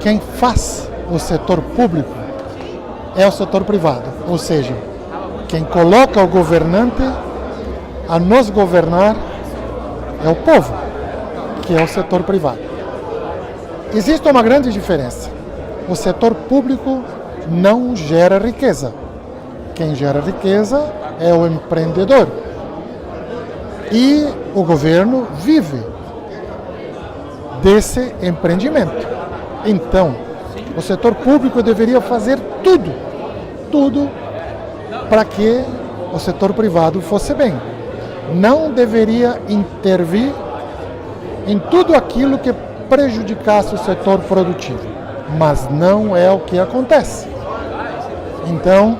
quem faz o setor público é o setor privado, ou seja, quem coloca o governante a nos governar é o povo, que é o setor privado. Existe uma grande diferença. O setor público não gera riqueza. Quem gera riqueza é o empreendedor. E o governo vive desse empreendimento. Então, o setor público deveria fazer tudo para que o setor privado fosse bem. Não deveria intervir em tudo aquilo que prejudicasse o setor produtivo, mas não é o que acontece. Então,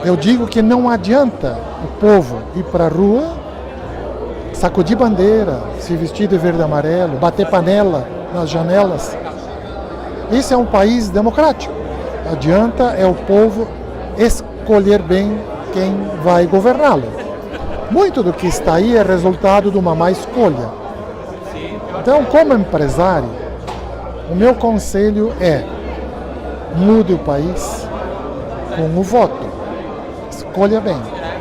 eu digo que não adianta o povo ir para a rua, sacudir bandeira, se vestir de verde e amarelo, bater panela nas janelas. Isso é um país democrático. Adianta é o povo escolher bem quem vai governá-lo. Muito do que está aí é resultado de uma má escolha. Então, como empresário, o meu conselho é: mude o país com o voto. Escolha bem.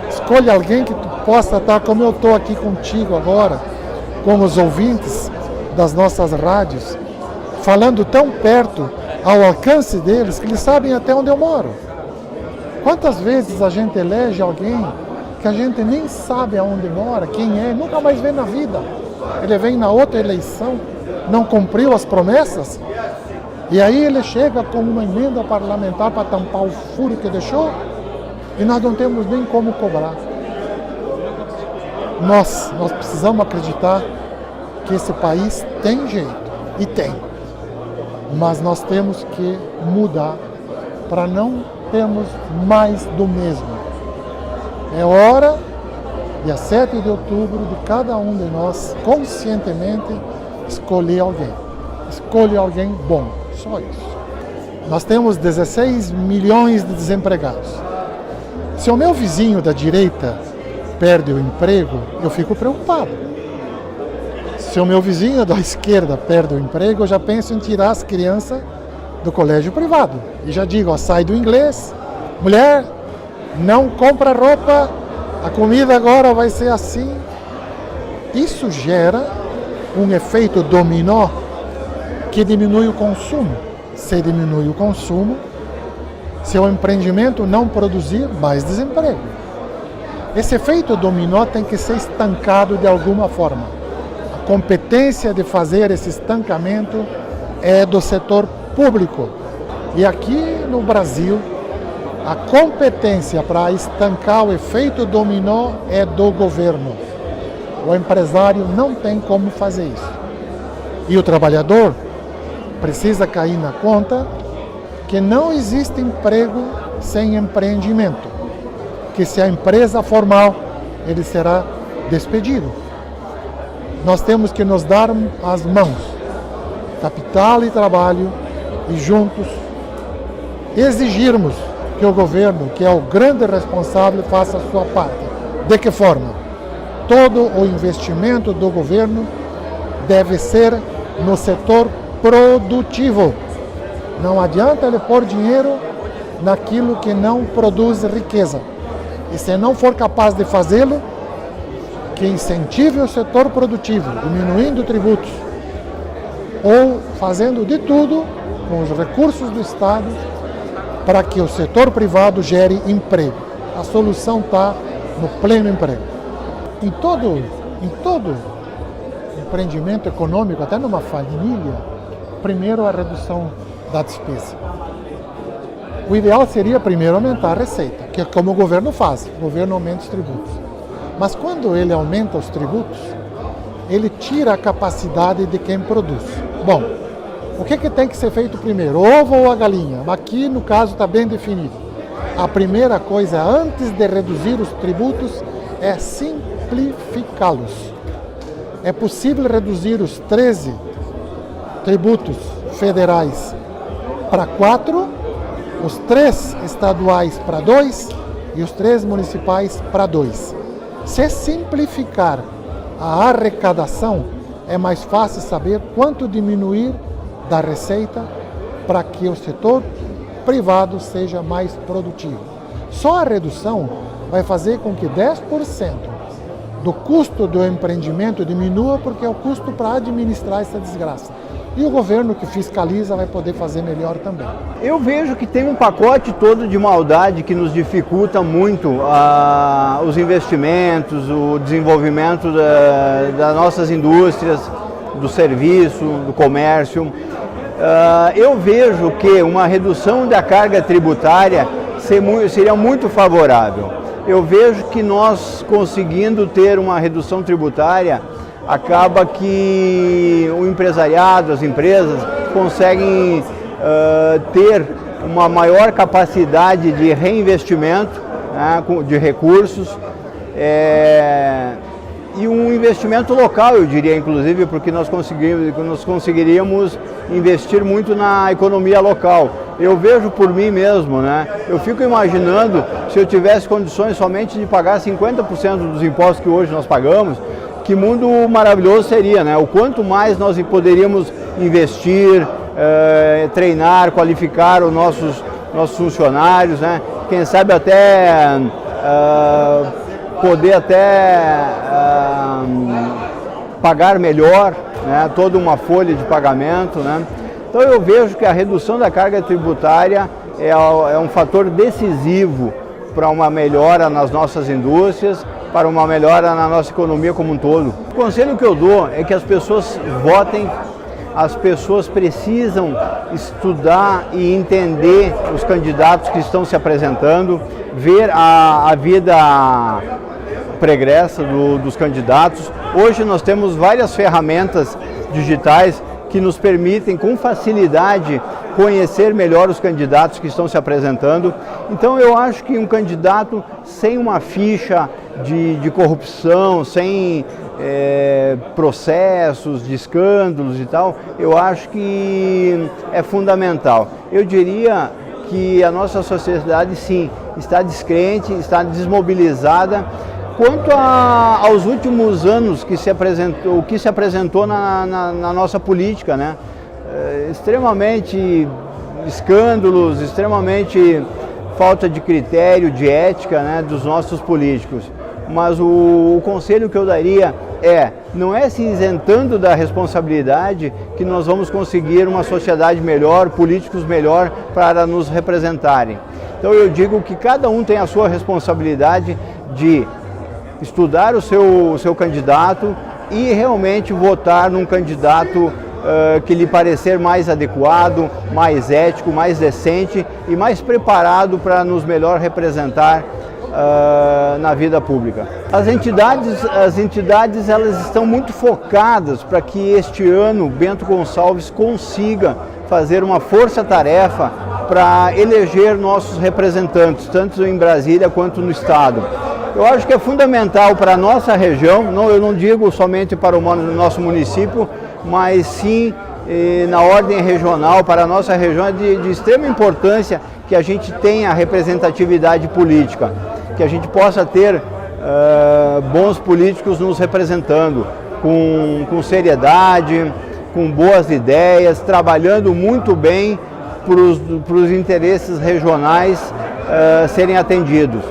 Escolha alguém que possa estar, como eu estou aqui contigo agora, com os ouvintes das nossas rádios, falando tão perto, ao alcance deles, que eles sabem até onde eu moro. Quantas vezes a gente elege alguém que a gente nem sabe aonde mora, quem é, nunca mais vê na vida. Ele vem na outra eleição, não cumpriu as promessas, e aí ele chega com uma emenda parlamentar para tampar o furo que deixou, e nós não temos nem como cobrar. Nós precisamos acreditar que esse país tem jeito, e tem. Mas nós temos que mudar para não termos mais do mesmo. É hora, dia 7 de outubro, de cada um de nós, conscientemente, escolher alguém. Escolha alguém bom, só isso. Nós temos 16 milhões de desempregados. Se o meu vizinho da direita perde o emprego, eu fico preocupado. Se o meu vizinho da esquerda perde o emprego, eu já penso em tirar as crianças do colégio privado. E já digo, ó, sai do inglês, mulher, não compra roupa, a comida agora vai ser assim. Isso gera um efeito dominó que diminui o consumo. Se diminui o consumo, se o empreendimento não produzir, mais desemprego. Esse efeito dominó tem que ser estancado de alguma forma. A competência de fazer esse estancamento é do setor público. E aqui no Brasil, a competência para estancar o efeito dominó é do governo. O empresário não tem como fazer isso. E o trabalhador precisa cair na conta que não existe emprego sem empreendimento. Que se a empresa for mal, ele será despedido. Nós temos que nos dar as mãos, capital e trabalho, e juntos exigirmos que o governo, que é o grande responsável, faça a sua parte. De que forma? Todo o investimento do governo deve ser no setor produtivo. Não adianta ele pôr dinheiro naquilo que não produz riqueza. E se não for capaz de fazê-lo, que incentive o setor produtivo, diminuindo tributos, ou fazendo de tudo com os recursos do Estado para que o setor privado gere emprego. A solução está no pleno emprego. Em todo empreendimento econômico, até numa família, primeiro a redução da despesa. O ideal seria primeiro aumentar a receita, que é como o governo faz, o governo aumenta os tributos. Mas quando ele aumenta os tributos, ele tira a capacidade de quem produz. Bom, o que tem que ser feito primeiro, o ovo ou a galinha? Aqui, no caso, está bem definido. A primeira coisa, antes de reduzir os tributos, é simplificá-los. É possível reduzir os 13 tributos federais para 4, os 3 estaduais para 2 e os 3 municipais para 2. Se simplificar a arrecadação, é mais fácil saber quanto diminuir da receita para que o setor privado seja mais produtivo. Só a redução vai fazer com que 10% do custo do empreendimento diminua, porque é o custo para administrar essa desgraça. E o governo que fiscaliza vai poder fazer melhor também. Eu vejo que tem um pacote todo de maldade que nos dificulta muito os investimentos, o desenvolvimento das nossas indústrias, do serviço, do comércio. Eu vejo que uma redução da carga tributária seria muito favorável. Eu vejo que nós conseguindo ter uma redução tributária, acaba que o empresariado, as empresas, conseguem ter uma maior capacidade de reinvestimento, né, de recursos, e um investimento local, eu diria, inclusive, porque nós conseguiríamos investir muito na economia local. Eu vejo por mim mesmo, né? Eu fico imaginando, se eu tivesse condições somente de pagar 50% dos impostos que hoje nós pagamos, que mundo maravilhoso seria, né? O quanto mais nós poderíamos investir, treinar, qualificar os nossos funcionários, né? Quem sabe até poder pagar melhor, né? Toda uma folha de pagamento, né? Então eu vejo que a redução da carga tributária é um fator decisivo para uma melhora nas nossas indústrias, para uma melhora na nossa economia como um todo. O conselho que eu dou é que as pessoas votem, as pessoas precisam estudar e entender os candidatos que estão se apresentando, ver a vida pregressa dos candidatos. Hoje nós temos várias ferramentas digitais que nos permitem com facilidade conhecer melhor os candidatos que estão se apresentando. Então eu acho que um candidato sem uma ficha de corrupção, sem processos, de escândalos e tal, eu acho que é fundamental. Eu diria que a nossa sociedade sim está descrente, está desmobilizada. Quanto aos últimos anos que se apresentou na nossa política, né? Extremamente escândalos, extremamente falta de critério, de ética, né, dos nossos políticos. Mas o conselho que eu daria não é se isentando da responsabilidade que nós vamos conseguir uma sociedade melhor, políticos melhor para nos representarem. Então eu digo que cada um tem a sua responsabilidade de estudar o seu candidato e realmente votar num candidato que lhe parecer mais adequado, mais ético, mais decente e mais preparado para nos melhor representar na vida pública. As entidades elas estão muito focadas para que este ano Bento Gonçalves consiga fazer uma força-tarefa para eleger nossos representantes, tanto em Brasília quanto no Estado. Eu acho que é fundamental para a nossa região, eu não digo somente para o nosso município, mas sim na ordem regional, para a nossa região é de extrema importância que a gente tenha representatividade política, que a gente possa ter bons políticos nos representando, com seriedade, com boas ideias, trabalhando muito bem para os interesses regionais serem atendidos.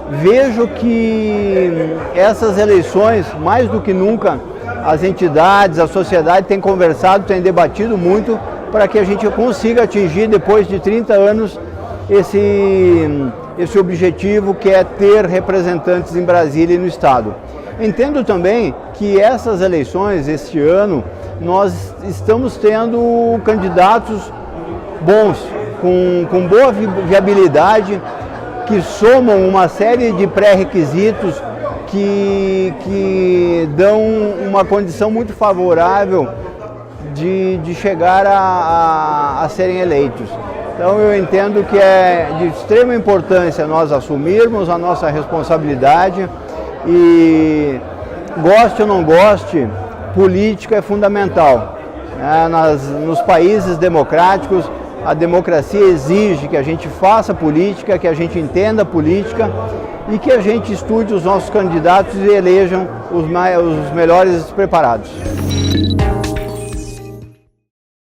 Vejo que essas eleições, mais do que nunca, as entidades, a sociedade têm conversado, têm debatido muito para que a gente consiga atingir, depois de 30 anos, esse objetivo que é ter representantes em Brasília e no Estado. Entendo também que essas eleições, este ano, nós estamos tendo candidatos bons, com boa viabilidade, que somam uma série de pré-requisitos que dão uma condição muito favorável de chegar a serem eleitos. Então eu entendo que é de extrema importância nós assumirmos a nossa responsabilidade e, goste ou não goste, política é fundamental. Nos países democráticos, a democracia exige que a gente faça política, que a gente entenda política e que a gente estude os nossos candidatos e elejam os melhores preparados.